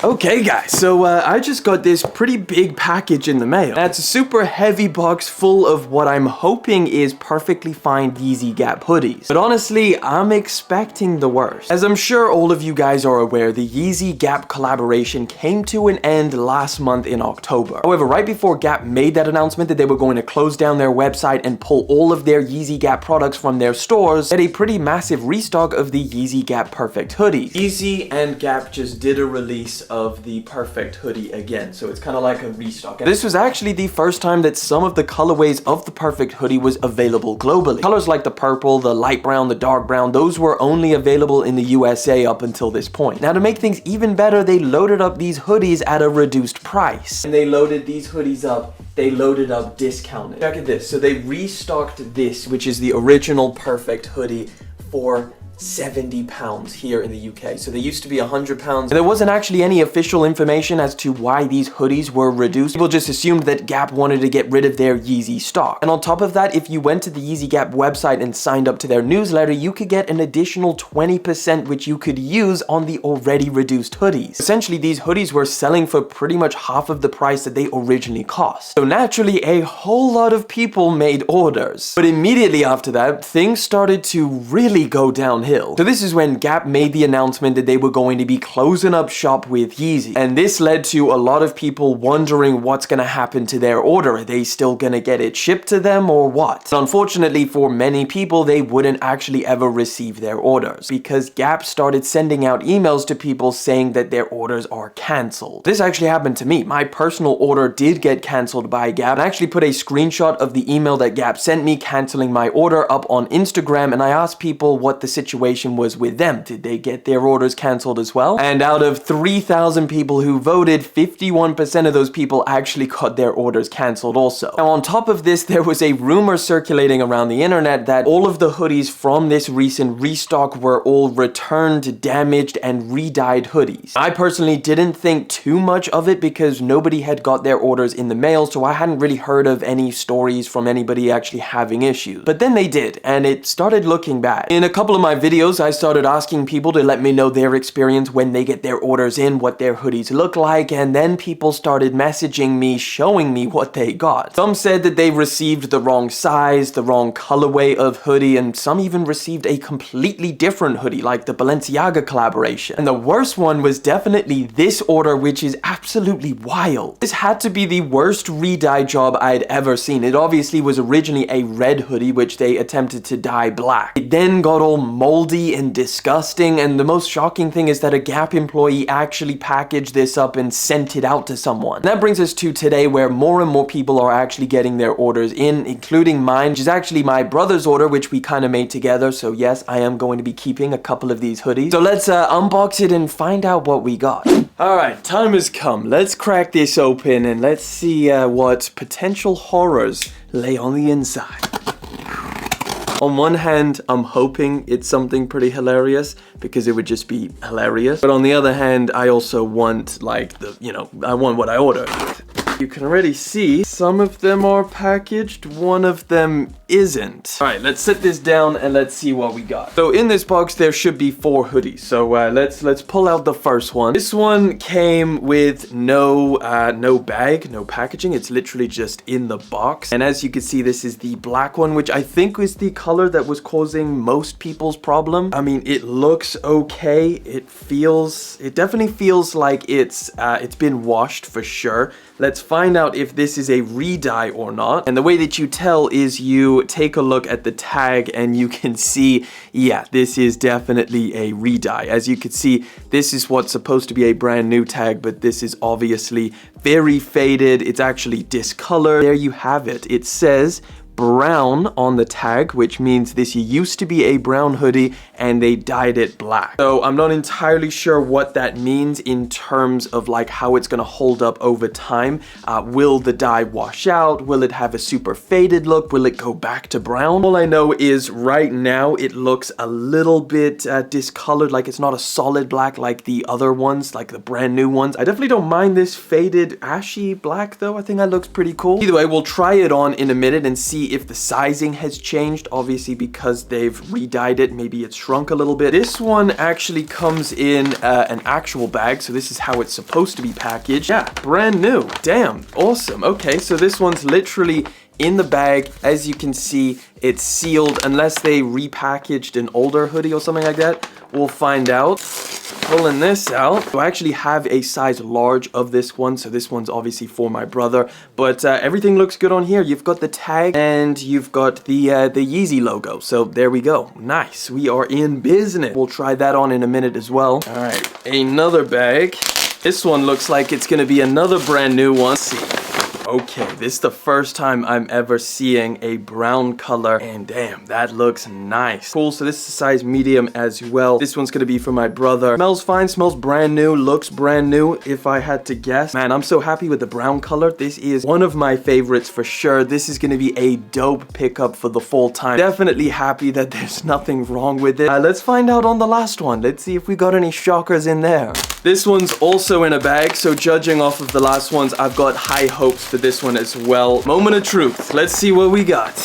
Okay guys, so I just got this pretty big package in the mail. That's a super heavy box full of what I'm hoping is perfectly fine Yeezy Gap hoodies. But honestly, I'm expecting the worst. As I'm sure all of you guys are aware, the Yeezy Gap collaboration came to an end last month in October. However, right before Gap made that announcement that they were going to close down their website and pull all of their Yeezy Gap products from their stores, they had a pretty massive restock of the Yeezy Gap Perfect hoodie. Yeezy and Gap just did a release of the Perfect hoodie again, so it's kind of like a restock. And this was actually the first time that some of the colorways of the Perfect hoodie was available globally. Colors like the purple, the light brown, the dark brown, those were only available in the USA up until this point. Now, to make things even better, they loaded up these hoodies at a reduced price. And they loaded these hoodies up, they loaded up discounted. Check at this. So they restocked this, which is the original Perfect hoodie, for £70 here in the UK. So they used to be £100. There wasn't actually any official information as to why these hoodies were reduced. People just assumed that Gap wanted to get rid of their Yeezy stock. And on top of that, if you went to the Yeezy Gap website and signed up to their newsletter, you could get an additional 20% which you could use on the already reduced hoodies. Essentially, these hoodies were selling for pretty much half of the price that they originally cost. So naturally, a whole lot of people made orders. But immediately after that, things started to really go downhill. So this is when Gap made the announcement that they were going to be closing up shop with Yeezy. And this led to a lot of people wondering what's going to happen to their order. Are they still going to get it shipped to them or what? And unfortunately for many people, they wouldn't actually ever receive their orders because Gap started sending out emails to people saying that their orders are cancelled. This actually happened to me. My personal order did get cancelled by Gap. I actually put a screenshot of the email that Gap sent me cancelling my order up on Instagram, and I asked people what the situation was with them. Did they get their orders cancelled as well? And out of 3,000 people who voted, 51% of those people actually got their orders cancelled also. Now, on top of this, there was a rumor circulating around the internet that all of the hoodies from this recent restock were all returned, damaged, and re-dyed hoodies. I personally didn't think too much of it because nobody had got their orders in the mail, so I hadn't really heard of any stories from anybody actually having issues. But then they did, and it started looking bad. In a couple of my videos, I started asking people to let me know their experience when they get their orders in, what their hoodies look like, and then people started messaging me, showing me what they got. Some said that they received the wrong size, the wrong colorway of hoodie, and some even received a completely different hoodie, like the Balenciaga collaboration. And the worst one was definitely this order, which is absolutely wild. This had to be the worst re-dye job I'd ever seen. It obviously was originally a red hoodie, which they attempted to dye black. It then got all moldy and disgusting, and the most shocking thing is that a Gap employee actually packaged this up and sent it out to someone. And that brings us to today, where more and more people are actually getting their orders in, including mine, which is actually my brother's order, which we kind of made together. So yes, I am going to be keeping a couple of these hoodies. So let's unbox it and find out what we got. All right, time has come. Let's crack this open and let's see what potential horrors lay on the inside. On one hand, I'm hoping it's something pretty hilarious because it would just be hilarious. But on the other hand, I also want, like, I want what I ordered. You can already see some of them are packaged, one of them isn't. All right, let's set this down and let's see what we got. So in this box, there should be 4 hoodies. So let's pull out the first one. This one came with no bag, no packaging. It's literally just in the box. And as you can see, this is the black one, which I think is the color that was causing most people's problem. I mean, it looks okay. It definitely feels like it's been washed for sure. Let's find out if this is a re-dye or not. And the way that you tell is you take a look at the tag and you can see, yeah, this is definitely a re-dye. As you can see, this is what's supposed to be a brand new tag, but this is obviously very faded. It's actually discolored. There you have it. It says brown on the tag, which means this used to be a brown hoodie and they dyed it black. So I'm not entirely sure what that means in terms of like how it's gonna hold up over time. Will the dye wash out? Will it have a super faded look? Will it go back to brown? All I know is right now it looks a little bit discolored, like it's not a solid black like the other ones, like the brand new ones. I definitely don't mind this faded ashy black though. I think that looks pretty cool. Either way, we'll try it on in a minute and see see if the sizing has changed, obviously because they've re-dyed it. Maybe it's shrunk a little bit. This one actually comes in an actual bag, so this is how it's supposed to be packaged. Yeah, brand new. Damn, awesome. Okay, so this one's literally in the bag. As you can see, it's sealed unless they repackaged an older hoodie or something like that. We'll find out. Pulling this out. So I actually have a size large of this one, so this one's obviously for my brother, but everything looks good on here. You've got the tag and you've got the Yeezy logo, so there we go. Nice, we are in business. We'll try that on in a minute as well. All right, another bag. This one looks like it's gonna be another brand new one. Let's see. Okay, this is the first time I'm ever seeing a brown color, and damn, that looks nice. Cool, so this is a size medium as well. This one's gonna be for my brother. Smells fine, smells brand new, looks brand new if I had to guess. Man, I'm so happy with the brown color. This is one of my favorites for sure. This is gonna be a dope pickup for the fall time. Definitely happy that there's nothing wrong with it. Let's find out on the last one. Let's see if we got any shockers in there. This one's also in a bag, so judging off of the last ones, I've got high hopes for this one as well. Moment of truth. Let's see what we got.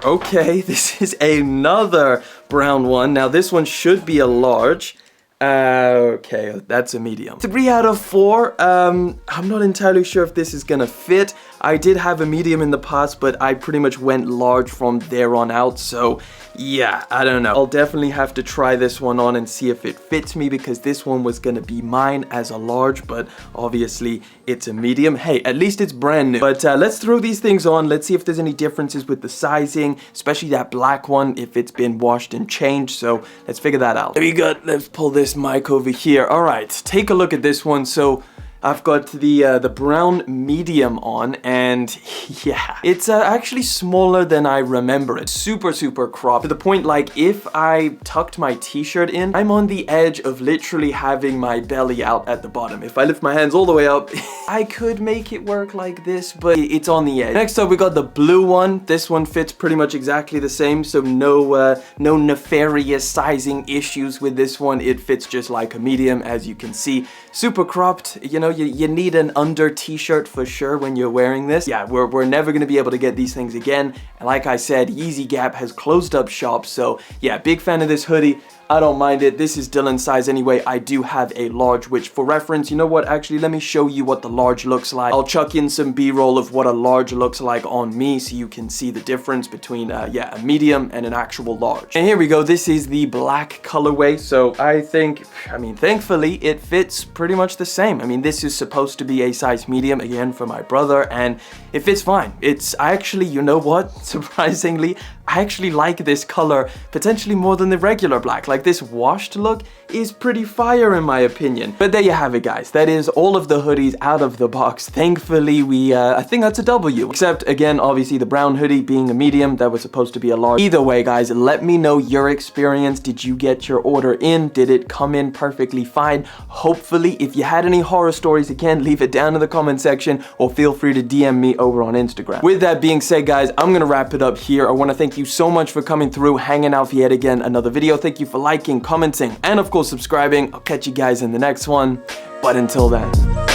Okay, this is another brown one. Now this one should be a large. Okay, that's a medium. 3 out of 4. I'm not entirely sure if this is gonna fit. I did have a medium in the past, but I pretty much went large from there on out, so yeah, I don't know. I'll definitely have to try this one on and see if it fits me, because this one was gonna be mine as a large, but obviously it's a medium. Hey, at least it's brand new. But let's throw these things on. Let's see if there's any differences with the sizing, especially that black one, if it's been washed and changed. So let's figure that out. There we go. Let's pull this mic over here. All right, take a look at this one. So I've got the brown medium on, and yeah, it's actually smaller than I remember it. Super, super cropped to the point, like, if I tucked my t-shirt in, I'm on the edge of literally having my belly out at the bottom. If I lift my hands all the way up, I could make it work like this, but it's on the edge. Next up, we got the blue one. This one fits pretty much exactly the same, so no nefarious sizing issues with this one. It fits just like a medium, as you can see. Super cropped, you know, you need an under t-shirt for sure when you're wearing this. Yeah, we're never gonna be able to get these things again. And like I said, Yeezy Gap has closed up shop, so yeah, big fan of this hoodie. I don't mind it. This is Dylan's size anyway. I do have a large, which for reference, you know what? Actually, let me show you what the large looks like. I'll chuck in some B-roll of what a large looks like on me so you can see the difference between, yeah, a medium and an actual large. And here we go. This is the black colorway. So I think, I mean, thankfully, it fits pretty much the same. I mean, this is supposed to be a size medium, again, for my brother, and it fits fine. I actually, you know what? Surprisingly, I actually like this color potentially more than the regular black. Like, this washed look is pretty fire in my opinion. But there you have it, guys. That is all of the hoodies out of the box. Thankfully, I think that's a W. Except, again, obviously the brown hoodie being a medium that was supposed to be a large. Either way, guys, let me know your experience. Did you get your order in? Did it come in perfectly fine? Hopefully, if you had any horror stories, again, leave it down in the comment section or feel free to DM me over on Instagram. With that being said, guys, I'm gonna wrap it up here. I want to thank you so much for coming through, hanging out for yet again another video. Thank you for liking, commenting, and of course subscribing. I'll catch you guys in the next one, but until then.